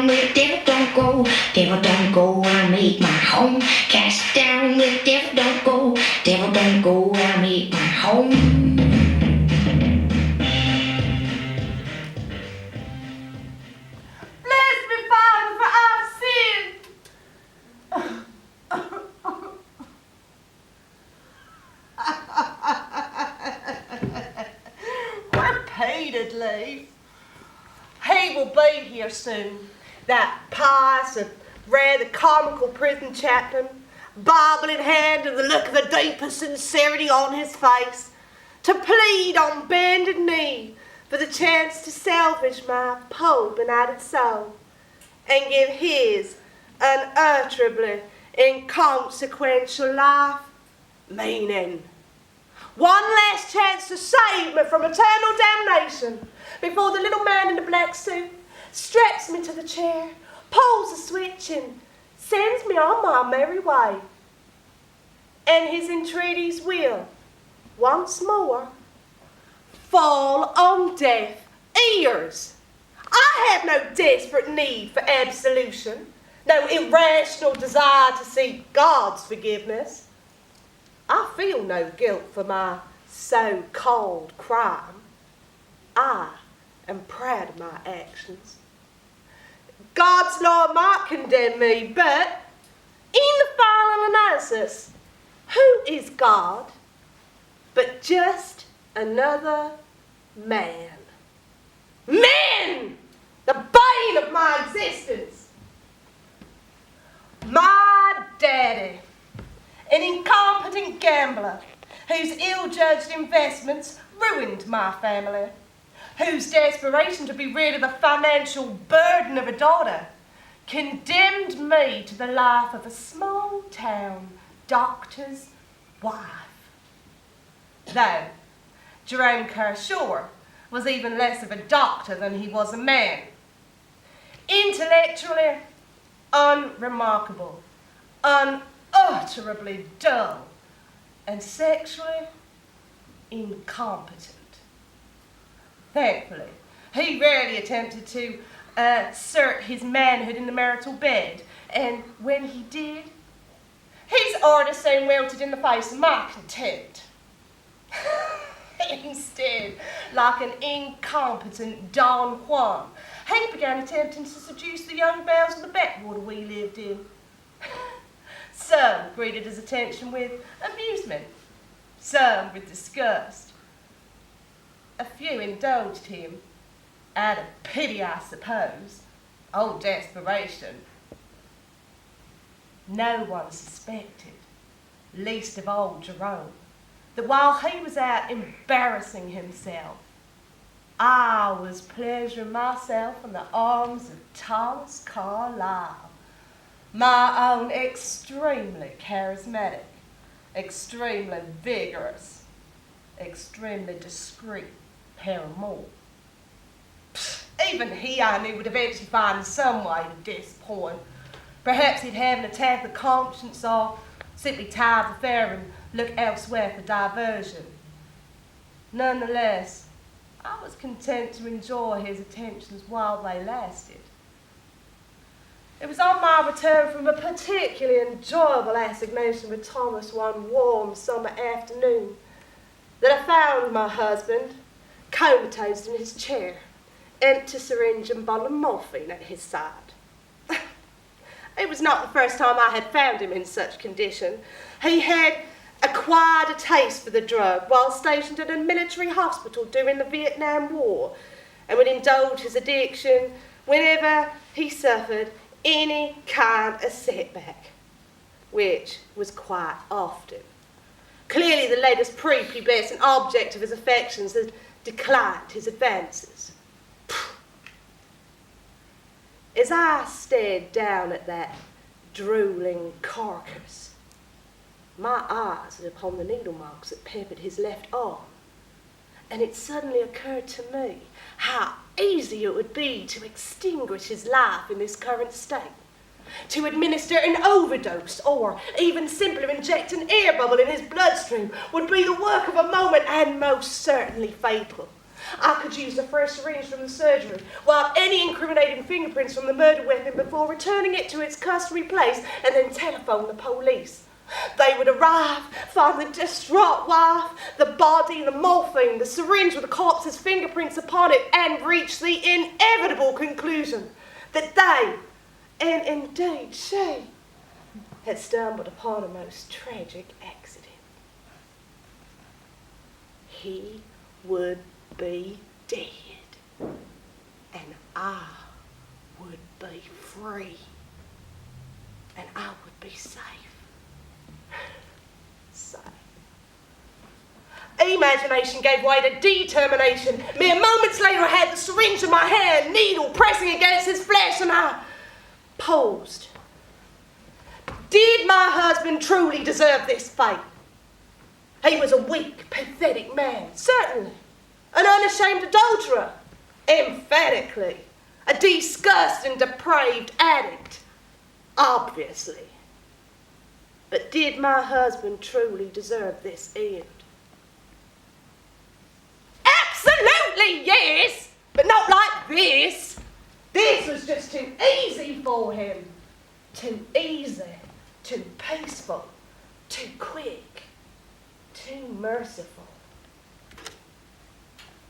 down with devil don't go, devil don't go, I make my home. Cast down with devil don't go, devil don't go, I make my home. Bless me, Father, for I've sinned. Repeatedly. He will be here soon, that pious and rather comical prison chaplain, Bible in hand and the look of the deepest sincerity on his face, to plead on bended knee for the chance to salvage my poor benighted soul and give his unutterably inconsequential life meaning. One last chance to save me from eternal damnation before the little man in the black suit straps me to the chair, pulls the switch and sends me on my merry way. And his entreaties will, once more, fall on deaf ears. I have no desperate need for absolution, no irrational desire to seek God's forgiveness. I feel no guilt for my so-called crime. I am proud of my actions. God's law might condemn me, but in the final analysis, who is God but just another man? Man! The bane of my existence. My daddy, an incompetent gambler whose ill-judged investments ruined my family, whose desperation to be rid of the financial burden of a daughter condemned me to the life of a small-town doctor's wife. Though Jerome Kershaw was even less of a doctor than he was a man. Intellectually unremarkable, unutterably dull, and sexually incompetent. Thankfully, he rarely attempted to assert his manhood in the marital bed, and when he did, his ardor soon wilted in the face of my contempt. Instead, like an incompetent Don Juan, he began attempting to seduce the young belles of the backwater we lived in. Some greeted his attention with amusement, some with disgust. A few indulged him, out of pity, I suppose, or desperation. No one suspected, least of all Jerome, that while he was out embarrassing himself, I was pleasuring myself in the arms of Thomas Carlyle, my own extremely charismatic, extremely vigorous, extremely discreet paramour. Even he, I knew, would eventually find some way to disappoint. Perhaps he'd have an attack of conscience or simply tire of the affair and look elsewhere for diversion. Nonetheless, I was content to enjoy his attentions while they lasted. It was on my return from a particularly enjoyable assignation with Thomas one warm summer afternoon that I found my husband comatose in his chair, empty syringe and bottle of morphine at his side. It was not the first time I had found him in such condition. He had acquired a taste for the drug while stationed at a military hospital during the Vietnam War, and would indulge his addiction whenever he suffered any kind of setback, which was quite often. Clearly the latest prepubescent object of his affections had declined his advances. As I stared down at that drooling carcass, my eyes were upon the needle marks that peppered his left arm, and it suddenly occurred to me how easy it would be to extinguish his life in this current state. To administer an overdose, or even simply inject an air bubble in his bloodstream, would be the work of a moment and most certainly fatal. I could use the fresh syringe from the surgery, wipe any incriminating fingerprints from the murder weapon before returning it to its customary place, and then telephone the police. They would arrive, find the distraught wife, the body, the morphine, the syringe with the corpse's fingerprints upon it, and reach the inevitable conclusion that they, and indeed she, had stumbled upon a most tragic accident. He would be dead, and I would be free, and I would be safe. Safe. Imagination gave way to determination. Mere moments later I had the syringe in my hand, needle pressing against his flesh, and I paused. Did my husband truly deserve this fate? He was a weak, pathetic man, certainly. An unashamed adulterer, emphatically. A disgusting, depraved addict, obviously. But did my husband truly deserve this end? Absolutely yes, but not like this. This was just too easy for him. Too easy, too peaceful, too quick, too merciful.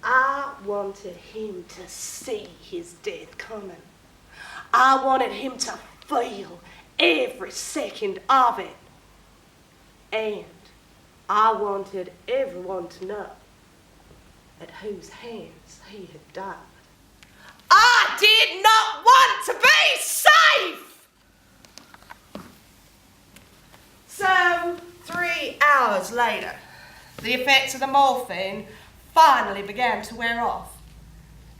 I wanted him to see his death coming. I wanted him to feel every second of it. And I wanted everyone to know at whose hands he had died. I did not want to be safe! So, 3 hours later, the effects of the morphine finally began to wear off,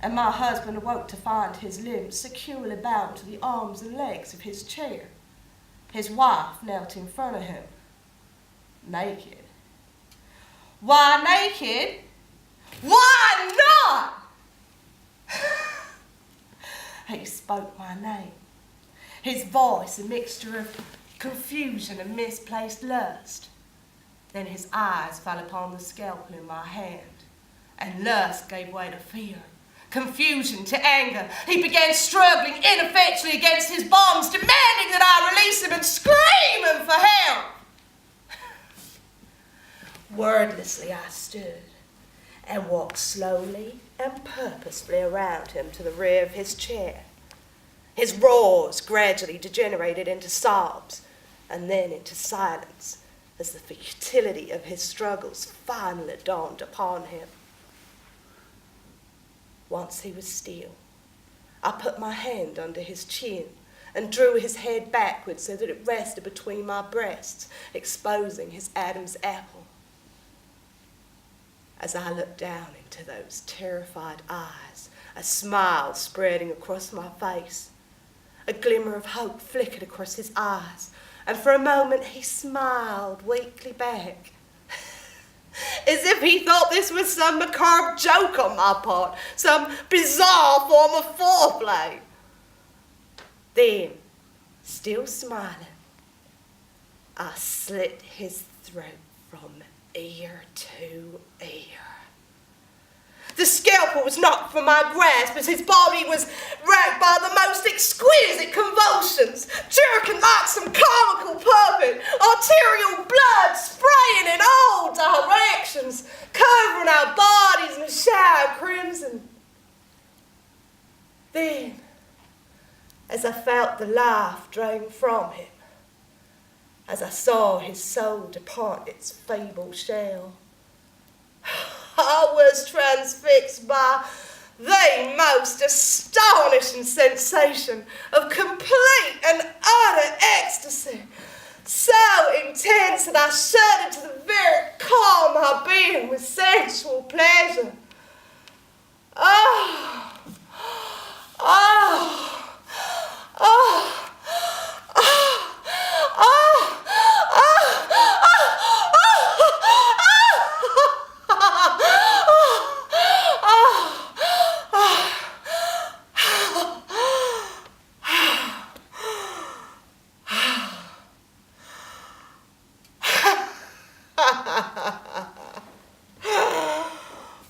and my husband awoke to find his limbs securely bound to the arms and legs of his chair. His wife knelt in front of him, naked. Why naked? Why not? He spoke my name, his voice a mixture of confusion and misplaced lust. Then his eyes fell upon the scalpel in my hand, and lust gave way to fear, confusion to anger. He began struggling ineffectually against his bonds, demanding that I release him and screaming for help. Wordlessly I stood and walked slowly and purposefully around him to the rear of his chair. His roars gradually degenerated into sobs and then into silence as the futility of his struggles finally dawned upon him. Once he was still, I put my hand under his chin and drew his head backwards so that it rested between my breasts, exposing his Adam's apple. As I looked down into those terrified eyes, a smile spreading across my face. A glimmer of hope flickered across his eyes, and for a moment he smiled weakly back, as if he thought this was some macabre joke on my part, some bizarre form of foreplay. Then, still smiling, I slit his throat from ear to ear. The scalpel was knocked from my grasp as his body was racked by the most exquisite convulsions, jerking like some comical puppet, arterial blood spraying in all directions, covering our bodies in a shower of crimson. Then, as I felt the life drain from him, as I saw his soul depart its feeble shell, I was transfixed by the most astonishing sensation of complete and utter ecstasy, so intense that I shuddered to the very core of my being with sensual pleasure. Oh, oh, oh, oh, oh,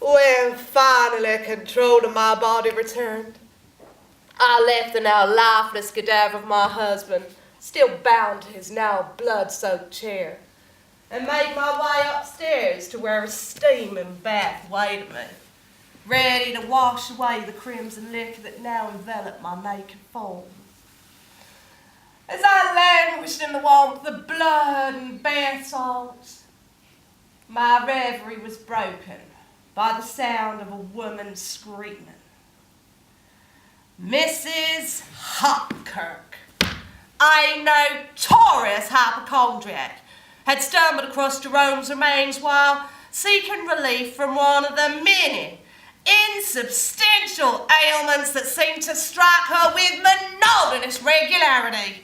when finally Finally, control of my body returned. I left the now lifeless cadaver of my husband, still bound to his now blood-soaked chair, and made my way upstairs to where a steaming bath waited me, ready to wash away the crimson liquor that now enveloped my naked form. As I languished in the warmth of blood and bath salts, my reverie was broken by the sound of a woman screaming. Mrs. Hopkirk, a notorious hypochondriac, had stumbled across Jerome's remains while seeking relief from one of the many insubstantial ailments that seemed to strike her with monotonous regularity.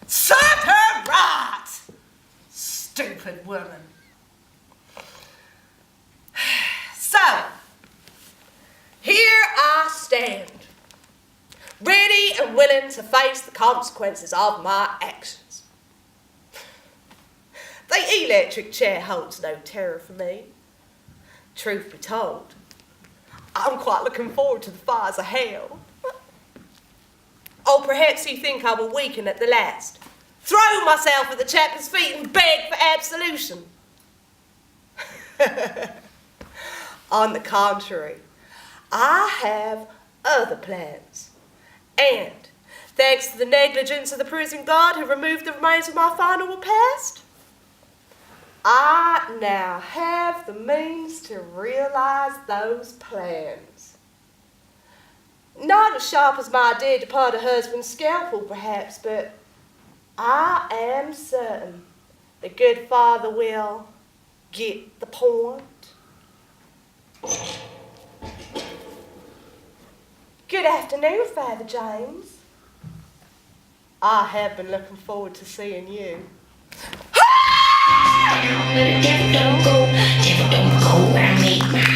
Serve her right, stupid woman. So, here I stand, ready and willing to face the consequences of my actions. The electric chair holds no terror for me. Truth be told, I'm quite looking forward to the fires of hell. Or perhaps you think I will weaken at the last, throw myself at the chaplain's feet and beg for absolution. On the contrary, I have other plans. And, thanks to the negligence of the prison guard who removed the remains of my final repast, I now have the means to realize those plans. Not as sharp as my dear departed husband's scalpel, perhaps, but I am certain the good father will get the point. Good afternoon, Father James. I have been looking forward to seeing you. Down where the devil don't go, I make my